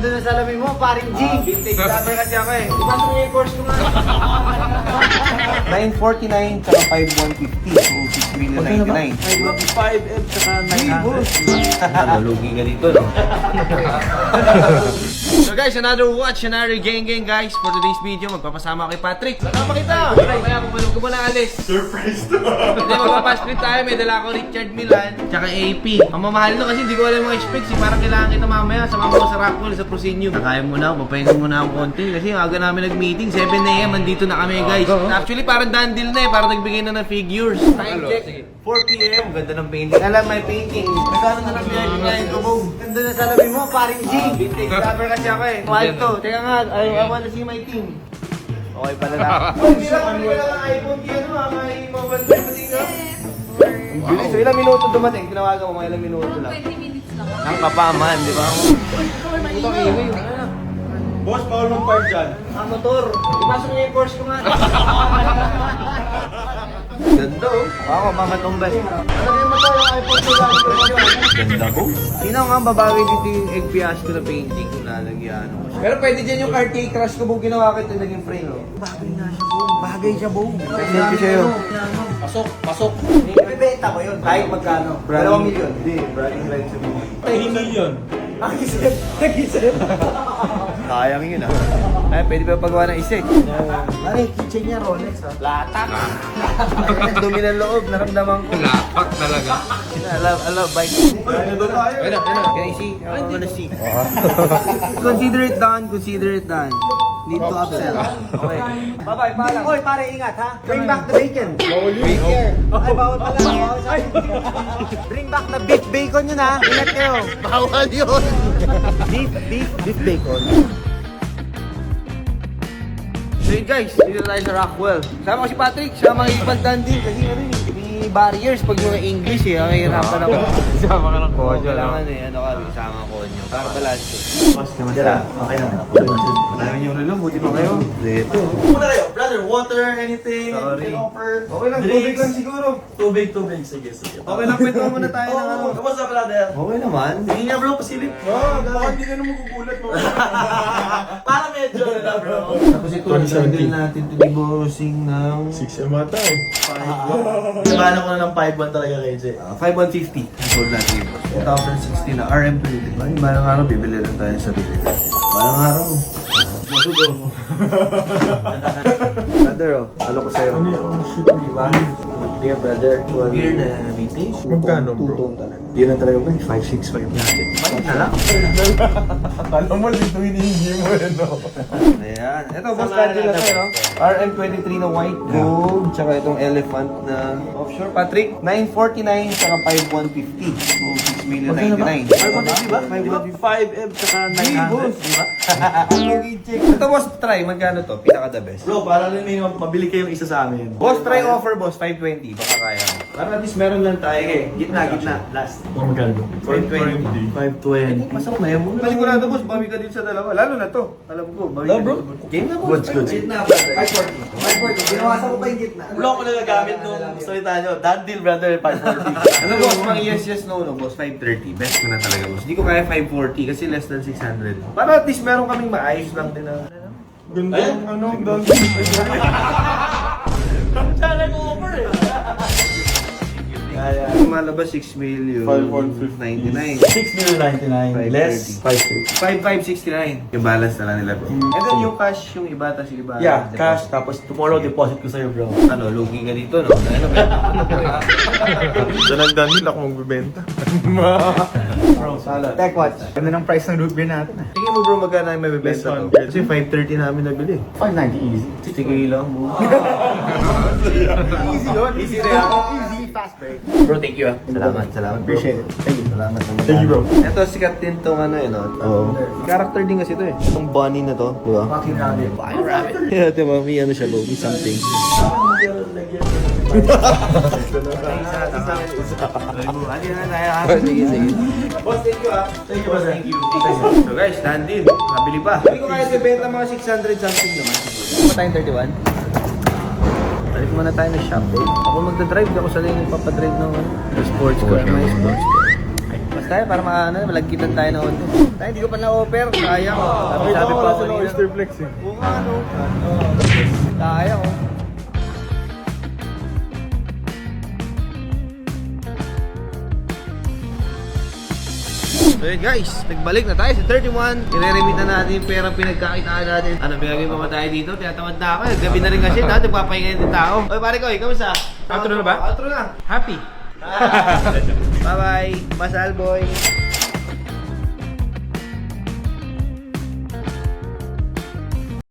Ganda na salamin mo, paring G. Vintage lover kasi ako eh. Ipasok mo yung course ko nga. 949 tsaka 5150. So 6,099,000. 5M tsaka 900. Lugi ka dito, no? So guys, another watch, another gang guys. For today's video, magpapasama kay Patrick. Kasama kita! Kaya pumalog ko muna alis. Surprise to! Hindi, magpapasplit tayo. May dala ko Richard Milan, tsaka AP. Ang mamahal no kasi hindi ko alam mga specs. Parang kailangan kita mamaya. Sama mo sa Rockwell, sa Prosenio. Kaya muna ako, papahinga muna ako konti. Kasi aga namin nag-meeting, 7 AM, andito na kami guys. Actually, parang done deal na eh. Parang nagbigay na ng figures. Time check, 4 PM. Ganda ng painting. Alam, may painting. Nagkano na ng pinag ko, Bob? Ganda na salamin mo, paring G. Vintage lover kasi ako eh. Mahal to. Teka nga, I wanna see my team. Okay pala na. Oh, hindi lang ang iPhone kaya no, may mobile phone pati nga. Bilis, so ilang minuto dumating? Tinawagan mo mga ilang minuto lang. 20 minutes lang. Ang kapaman, di ba? Utang iwi. Boss, bawal mong park dyan. Ang motor. Ipasok mo yung course ko nga. Ganda oh. Ako, mamatumbas. Ano yung motor yung iPhone ko lang? Ganda ko. Sino nga babagay dito yung egg fiasco na painting kung lalagyan? Pero pwede dyan yung RTA crush ko kung ginawa kita naging frame. Oh. Bagay nga siya, Bong. Bagay siya, Bong. Selfie sa'yo. Pasok. Ibibenta ko yun. Kahit magkano. 2 million. Hindi, bragging rights sa buhay. 3 million. Nag-isip. Nag-isip. Sayang yun ah. Ay, pwede pa pagawa ng isa eh. Ano yung keychain niya, Rolex ha? Latak! Dumi ng loob, naramdaman ko. Lapak talaga. I love bike. Ayun na. Can I see? I wanna see. Consider it done, consider it done. Need to upsell. Okay. Bye-bye, paalam. Oy, pare, ingat ha. Bring back the bacon. Ay, bawal pala. Bring back the beef bacon yun ha. Ingat kayo. Bawal yun! Beef bacon. So yun guys, dito tayo sa Rockwell. Sama ko si Patrick, sama ko ipagdan din kasi ano eh, may barriers pag mga English eh, mahirapan ako. Sama ka ng kodyo, no? Kailangan eh, ano kami, sama ko nyo. Para balance. Boss, kamadala. Okay na. Marami yung relo, buti pa kayo. Dito. Muna kayo, brother, water, anything, Sorry. can offer. Okay lang, tubig lang siguro. Tubig. Sige. Okay lang, kwento muna tayo ng ano. Kamusta, brother? Okay naman. Sige nga, bro, pasilip. Baka hindi ka na magugulat mo. Para medyo na, bro. Tapos ito, nag-handle natin ito ni Bossing ng 6M ata eh. Nabahan ko na ng 5-1 talaga kay Jay. 5150. Sold natin yung 2016 na RM20. Balang araw, bibili lang tayo sa bibili. Balang araw. Brother, oh. Halo ko sa'yo. Diba? Dear brother. Beer na vintage. Magkano, bro? Two-tone talaga. Di na talaga ba? 565 natin. Bakit na lang? Alam mo, dito hinihingi mo yun, no? Ayan. Ito, boss, budget na tayo. RM23 na white gold. Tsaka itong elephant na offshore. Patrick, 949 tsaka 5150. So, 6,099,000. 5-1, diba? 5M tsaka 900, diba? Ito, boss, try. Magkano to? Pinaka the best. Bro, para rin may mabili kayong isa sa amin. Boss, try offer, boss. 520. Baka kaya. Para at least meron lang tayo eh. Gitna. Last. Magkano? 520. 520. Masok na yun. Panigurado, boss. Bawi ka din sa dalawa. Lalo na to. Alam ko. Bawi ka bro. din. Game na, boss. Good. Gitna, brother. 540. Ginawasan ko pa yung gitna. Blok ko na gagamit nung salita nyo. Done deal, brother, 540. Ano boss, mga yes, no, boss, 530. Best ko na talaga, boss. Hindi ko kaya 540 kasi less than 600. Para at least meron kaming maayos lang din na... Ganda yung ano, done Channel ko over eh. Kaya, malabas 6 million. 5,150. 6,099. Less 530. 5,569. Yung balance na lang nila, bro. And then yung cash, yung iba, tas yung iba. Yeah, deposit. cash. Tapos tomorrow deposit ko sa'yo, bro. Ano, lugi ka dito, no? Ano ba? Sa nagdamil ako magbibenta. Bro, salad. Tech watch. Ganda ng price ng root beer natin ha. Tingin mo, bro, magkano yung mabibenta to? 600. Kasi 530 namin nabili. 590 easy. Sige lang, bro. Easy yun. Easy na yan. Easy, fast break. Bro, thank you ah. Salamat, bro. Appreciate it. Thank you. Salamat naman. Thank you, bro. Ito, sikat din tong ano yun, no? Oo. Character din kasi ito eh. Itong bunny na to, di ba? Fucking rabbit. Fucking rabbit. Yeah, di ba? May ano siya, bro. May something. Sige, sige. Boss, thank you ah. Thank you, brother. Thank you. So guys, stand in. Nabili pa. Hindi ko kaya ibenta mga 600 something naman. Ano tayong 31? Balik muna tayo ng shop eh. Ako magdadrive, ako sanay nagpapadrive ng sports car. May sports car. Basta para malagkitan tayo ng konti. Tayo, hindi ko pa na-offer. Sayang. Sabi pa ako kanina. Flex eh. Oo nga, ano? Sayang, oh. So yun guys, nagbalik na tayo sa 31. I-remit na natin yung perang pinagkakitaan natin. Ano, pinagay pa ba tayo dito? Tinatamad na ako. Gabi na rin kasi, nagpapahinga din tao. Oy, pare ko, kamusta? Outro na ba? Outro na. Happy. Bye-bye. Masal boy.